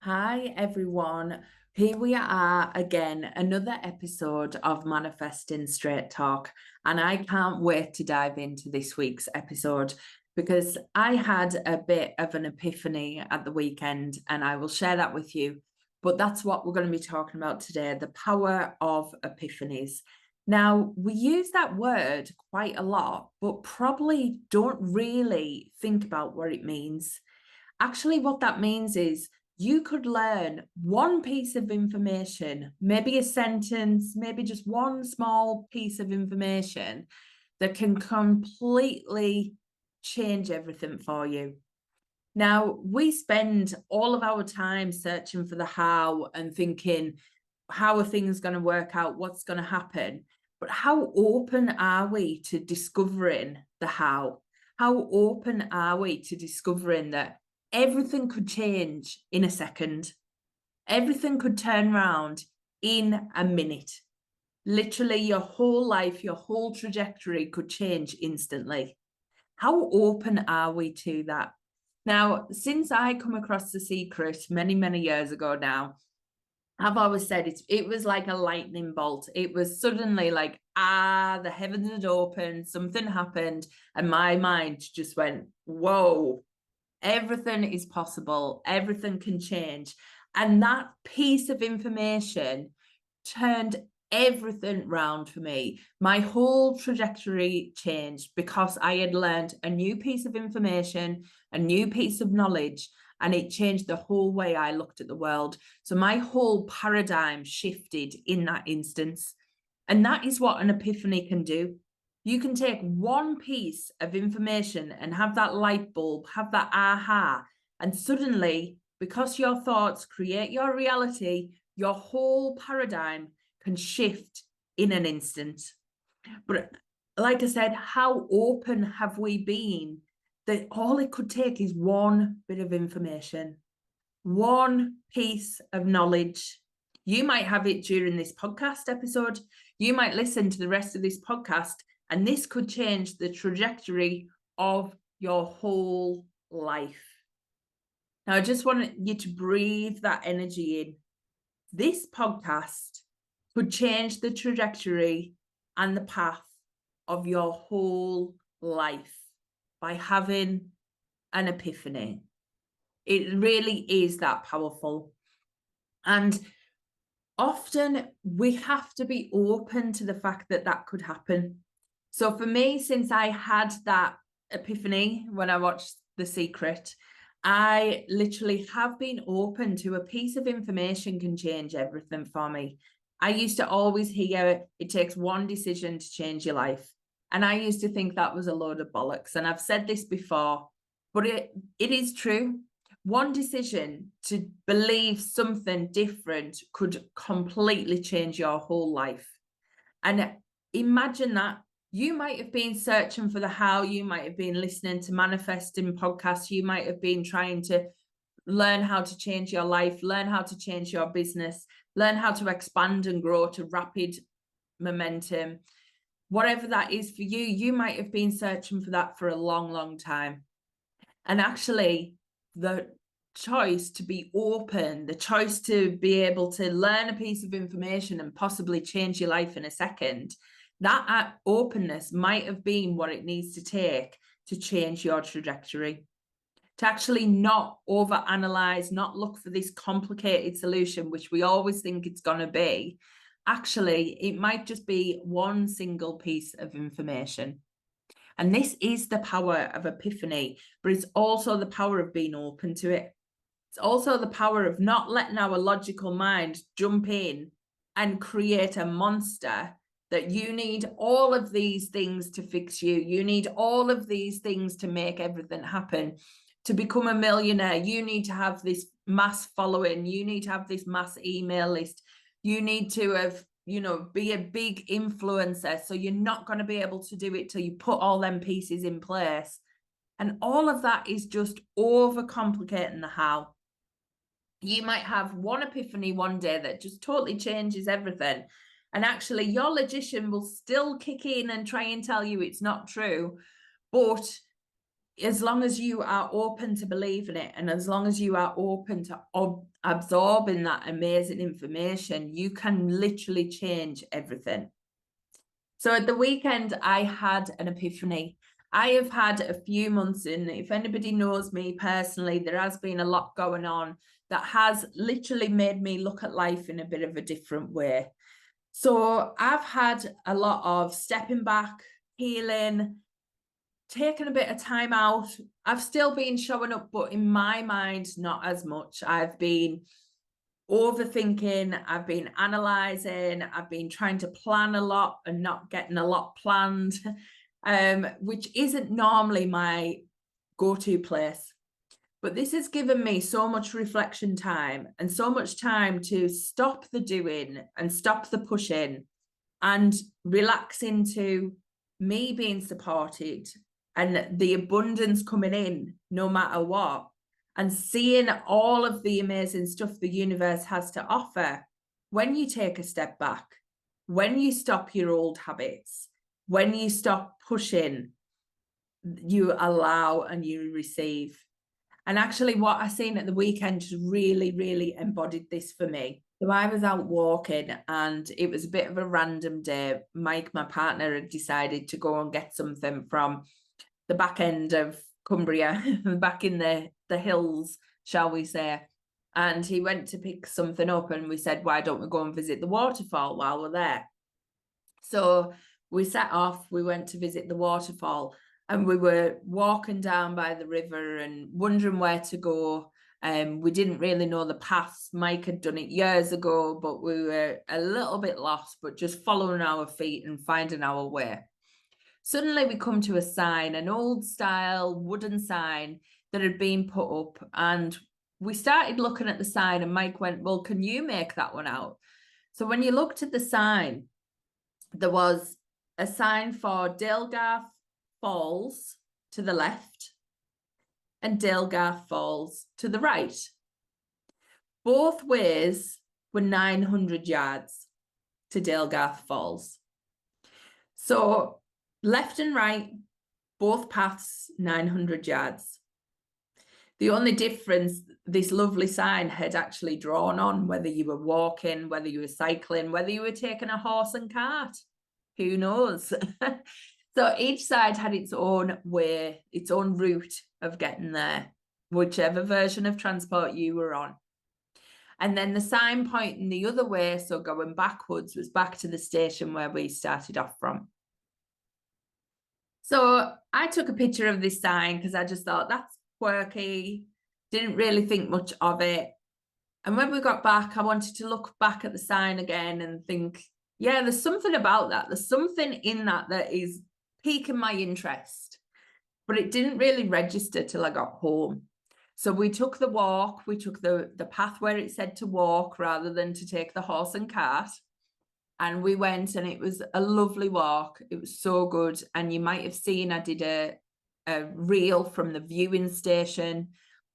Hi, everyone. Here we are again, another episode of Manifesting Straight Talk. And I can't wait to dive into this week's episode because I had a bit of an epiphany at the weekend, and I will share that with you. But that's what we're going to be talking about today, the power of epiphanies. Now, we use that word quite a lot, but probably don't really think about what it means. Actually, what that means is you could learn one piece of information, maybe a sentence, maybe just one small piece of information that can completely change everything for you. Now, we spend all of our time searching for the how and thinking, how are things going to work out? What's going to happen? But how open are we to discovering the how? How open are we to discovering that everything could change in a second? Everything could turn around in a minute. Literally, your whole life, your whole trajectory could change instantly. How open are we to that? Now, since I come across The Secret many, many years ago now, I've always said it was like a lightning bolt. It was suddenly like, the heavens had opened, something happened, and my mind just went, whoa, everything is possible, everything can change. And that piece of information turned everything round for me. My whole trajectory changed because I had learned a new piece of information, a new piece of knowledge, and it changed the whole way I looked at the world. So my whole paradigm shifted in that instance. And that is what an epiphany can do. You can take one piece of information and have that light bulb, have that aha, and suddenly, because your thoughts create your reality, your whole paradigm can shift in an instant. But like I said, how open have we been that all it could take is one bit of information, one piece of knowledge? You might have it during this podcast episode. You might listen to the rest of this podcast, and this could change the trajectory of your whole life. Now, I just want you to breathe that energy in. This podcast could change the trajectory and the path of your whole life by having an epiphany. It really is that powerful. And often we have to be open to the fact that that could happen. So for me, since I had that epiphany when I watched The Secret, I literally have been open to a piece of information can change everything for me. I used to always hear it takes one decision to change your life. And I used to think that was a load of bollocks. And I've said this before, but it is true. One decision to believe something different could completely change your whole life. And imagine that. You might have been searching for the how, you might have been listening to manifesting podcasts, you might have been trying to learn how to change your life, learn how to change your business, learn how to expand and grow to rapid momentum. Whatever that is for you, you might have been searching for that for a long, long time. And actually, the choice to be open, the choice to be able to learn a piece of information and possibly change your life in a second, that openness might have been what it needs to take to change your trajectory. To actually not overanalyze, not look for this complicated solution, which we always think it's going to be. Actually, it might just be one single piece of information. And this is the power of epiphany, but it's also the power of being open to it. It's also the power of not letting our logical mind jump in and create a monster that you need all of these things to fix you. You need all of these things to make everything happen. To become a millionaire, you need to have this mass following. You need to have this mass email list. You need to have, be a big influencer. So you're not going to be able to do it till you put all them pieces in place. And all of that is just overcomplicating the how. You might have one epiphany one day that just totally changes everything. And actually, your logician will still kick in and try and tell you it's not true. But as long as you are open to believing it, and as long as you are open to absorbing that amazing information, you can literally change everything. So at the weekend, I had an epiphany. I have had a few months in. If anybody knows me personally, there has been a lot going on that has literally made me look at life in a bit of a different way. So I've had a lot of stepping back, healing, taken a bit of time out. I've still been showing up, but in my mind, not as much. I've been overthinking, I've been analyzing, I've been trying to plan a lot and not getting a lot planned, which isn't normally my go-to place. But this has given me so much reflection time and so much time to stop the doing and stop the pushing and relax into me being supported and the abundance coming in no matter what, and seeing all of the amazing stuff the universe has to offer when you take a step back, when you stop your old habits, when you stop pushing, you allow and you receive. And actually what I seen at the weekend really, really embodied this for me. So I was out walking and it was a bit of a random day. Mike, my partner, had decided to go and get something from the back end of Cumbria, back in the hills, shall we say. And he went to pick something up and we said, why don't we go and visit the waterfall while we're there? So we set off, we went to visit the waterfall, and we were walking down by the river and wondering where to go. We didn't really know the paths. Mike had done it years ago, but we were a little bit lost, but just following our feet and finding our way. Suddenly we come to a sign, an old style wooden sign that had been put up, and we started looking at the sign and Mike went, well, can you make that one out? So when you looked at the sign, there was a sign for Dalegarth Falls to the left and Dalegarth Falls to the right. Both ways were 900 yards to Dalegarth Falls. So left and right, both paths, 900 yards. The only difference this lovely sign had actually drawn on, whether you were walking, whether you were cycling, whether you were taking a horse and cart, who knows? So each side had its own way, its own route of getting there, whichever version of transport you were on. And then the sign pointing the other way, so going backwards, was back to the station where we started off from. So I took a picture of this sign because I just thought that's quirky, didn't really think much of it. And when we got back, I wanted to look back at the sign again and think, yeah, there's something about that. There's something in that is piquing my interest. But it didn't really register till I got home. So we took the walk, we took the path where it said to walk rather than to take the horse and cart. And we went and it was a lovely walk. It was so good. And you might have seen I did a reel from the viewing station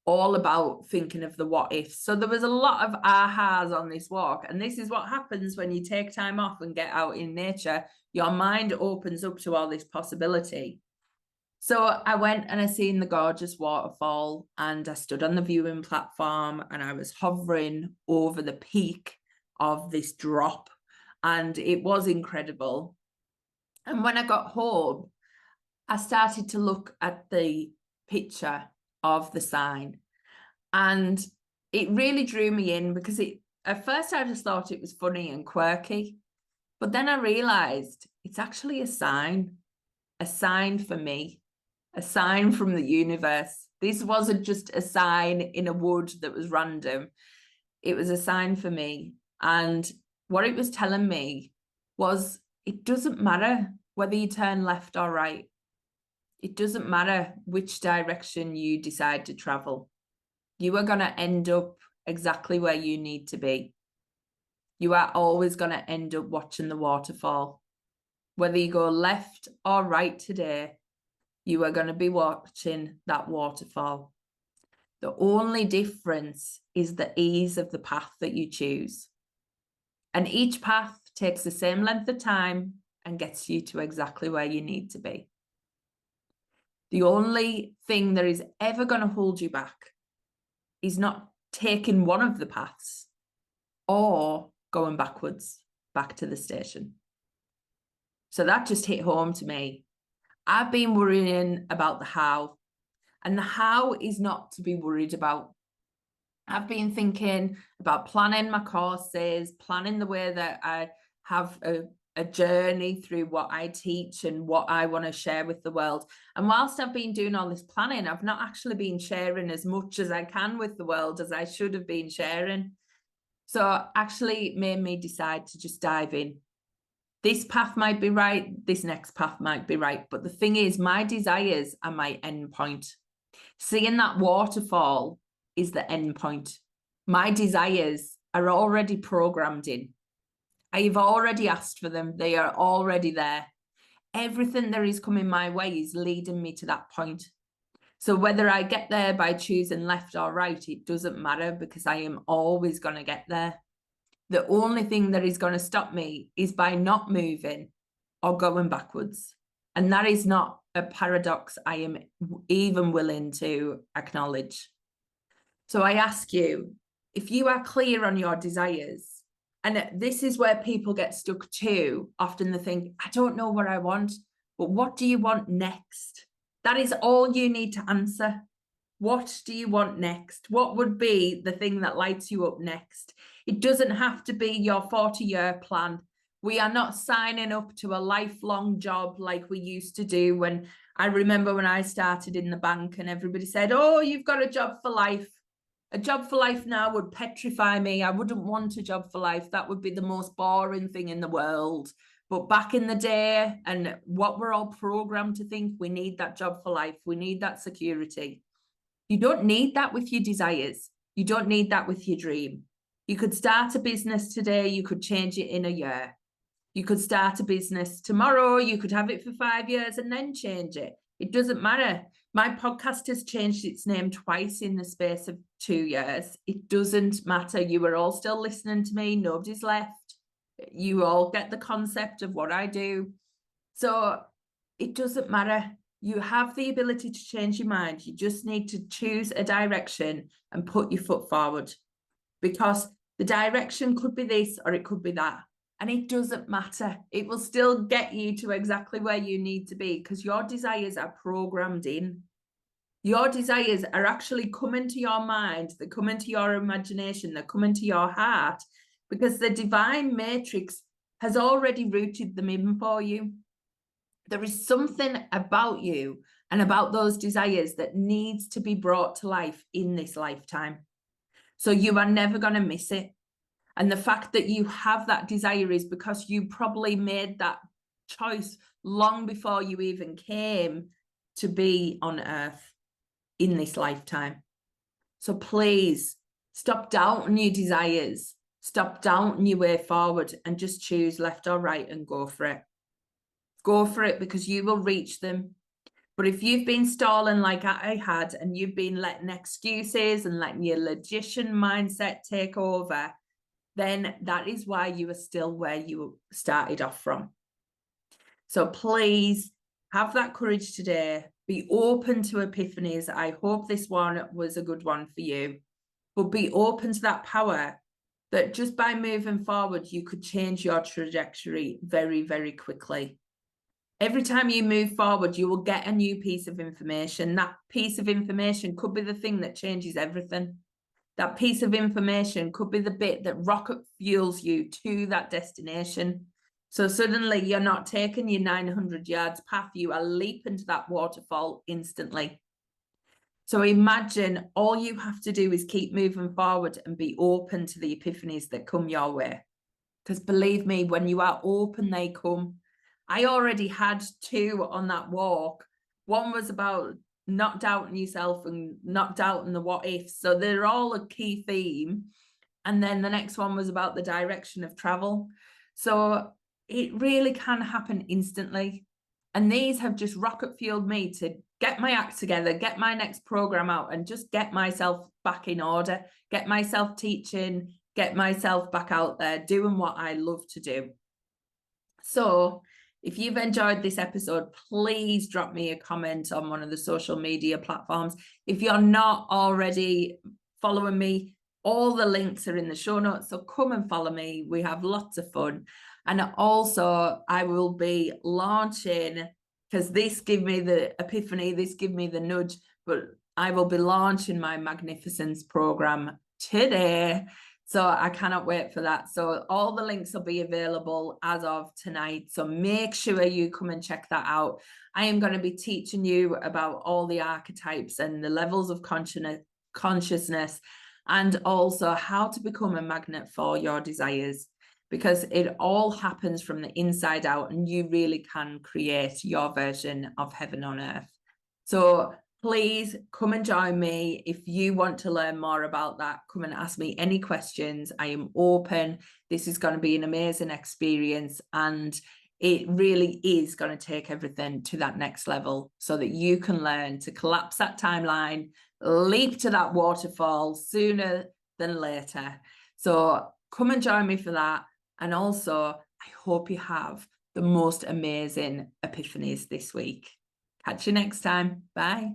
all about thinking of the what ifs. So there was a lot of ahas on this walk. And this is what happens when you take time off and get out in nature. Your mind opens up to all this possibility. So I went and I seen the gorgeous waterfall and I stood on the viewing platform and I was hovering over the peak of this drop. And it was incredible. And when I got home, I started to look at the picture of the sign. And it really drew me in because at first I just thought it was funny and quirky. But then I realized it's actually a sign for me, a sign from the universe. This wasn't just a sign in a wood that was random. It was a sign for me. And what it was telling me was it doesn't matter whether you turn left or right. It doesn't matter which direction you decide to travel. You are going to end up exactly where you need to be. You are always going to end up watching the waterfall. Whether you go left or right today, you are going to be watching that waterfall. The only difference is the ease of the path that you choose. And each path takes the same length of time and gets you to exactly where you need to be. The only thing that is ever going to hold you back is not taking one of the paths or going backwards back to the station. So that just hit home to me. I've been worrying about the how, and the how is not to be worried about. I've been thinking about planning my courses, planning the way that I have a journey through what I teach and what I want to share with the world. And whilst I've been doing all this planning, I've not actually been sharing as much as I can with the world as I should have been sharing. So actually it made me decide to just dive in. This path might be right, this next path might be right. But the thing is, my desires are my end point. Seeing that waterfall is the end point. My desires are already programmed in. I've already asked for them. They are already there. Everything that is coming my way is leading me to that point. So whether I get there by choosing left or right, it doesn't matter, because I am always going to get there. The only thing that is going to stop me is by not moving or going backwards. And that is not a paradox I am even willing to acknowledge. So I ask you, if you are clear on your desires, and this is where people get stuck too, often they think, I don't know what I want, but what do you want next? That is all you need to answer. What do you want next? What would be the thing that lights you up next? It doesn't have to be your 40-year plan. We are not signing up to a lifelong job like we used to do. When I remember when I started in the bank and everybody said, oh, you've got a job for life. A job for life now would petrify me. I wouldn't want a job for life. That would be the most boring thing in the world. But back in the day, and what we're all programmed to think, we need that job for life. We need that security. You don't need that with your desires. You don't need that with your dream. You could start a business today. You could change it in a year. You could start a business tomorrow. You could have it for 5 years and then change it. It doesn't matter. My podcast has changed its name twice in the space of 2 years. It doesn't matter. You are all still listening to me. Nobody's left. You all get the concept of what I do. So it doesn't matter. You have the ability to change your mind. You just need to choose a direction and put your foot forward, because the direction could be this or it could be that. And it doesn't matter. It will still get you to exactly where you need to be, because your desires are programmed in. Your desires are actually coming to your mind. They're coming to your imagination. They're coming to your heart, because the divine matrix has already rooted them in for you. There is something about you and about those desires that needs to be brought to life in this lifetime. So you are never going to miss it. And the fact that you have that desire is because you probably made that choice long before you even came to be on earth in this lifetime. So please stop doubting your desires, stop doubting your way forward, and just choose left or right and go for it. Go for it, because you will reach them. But if you've been stalling like I had, and you've been letting excuses and letting your logician mindset take over, then that is why you are still where you started off from. So please have that courage today. Be open to epiphanies. I hope this one was a good one for you. But be open to that power that just by moving forward, you could change your trajectory very, very quickly. Every time you move forward, you will get a new piece of information. That piece of information could be the thing that changes everything. That piece of information could be the bit that rocket fuels you to that destination. So suddenly you're not taking your 900 yards path, you are leaping to that waterfall instantly. So imagine all you have to do is keep moving forward and be open to the epiphanies that come your way. Because believe me, when you are open, they come. I already had 2 on that walk. One was about not doubting yourself and not doubting the what ifs. So they're all a key theme. And then the next one was about the direction of travel. So it really can happen instantly. And these have just rocket fueled me to get my act together, get my next program out, and just get myself back in order, get myself teaching, get myself back out there doing what I love to do. So If you've enjoyed this episode, please drop me a comment on one of the social media platforms. If you're not already following me, all the links are in the show notes, so come and follow me. We have lots of fun. And also, I will be launching, because this give me the epiphany, this give me the nudge, but I will be launching my Magnificence program today. So I cannot wait for that. So all the links will be available as of tonight. So make sure you come and check that out. I am going to be teaching you about all the archetypes and the levels of consciousness, and also how to become a magnet for your desires, because it all happens from the inside out, and you really can create your version of heaven on earth. So please come and join me. If you want to learn more about that, come and ask me any questions. I am open. This is going to be an amazing experience, and it really is going to take everything to that next level so that you can learn to collapse that timeline, leap to that waterfall sooner than later. So come and join me for that. And also, I hope you have the most amazing epiphanies this week. Catch you next time. Bye.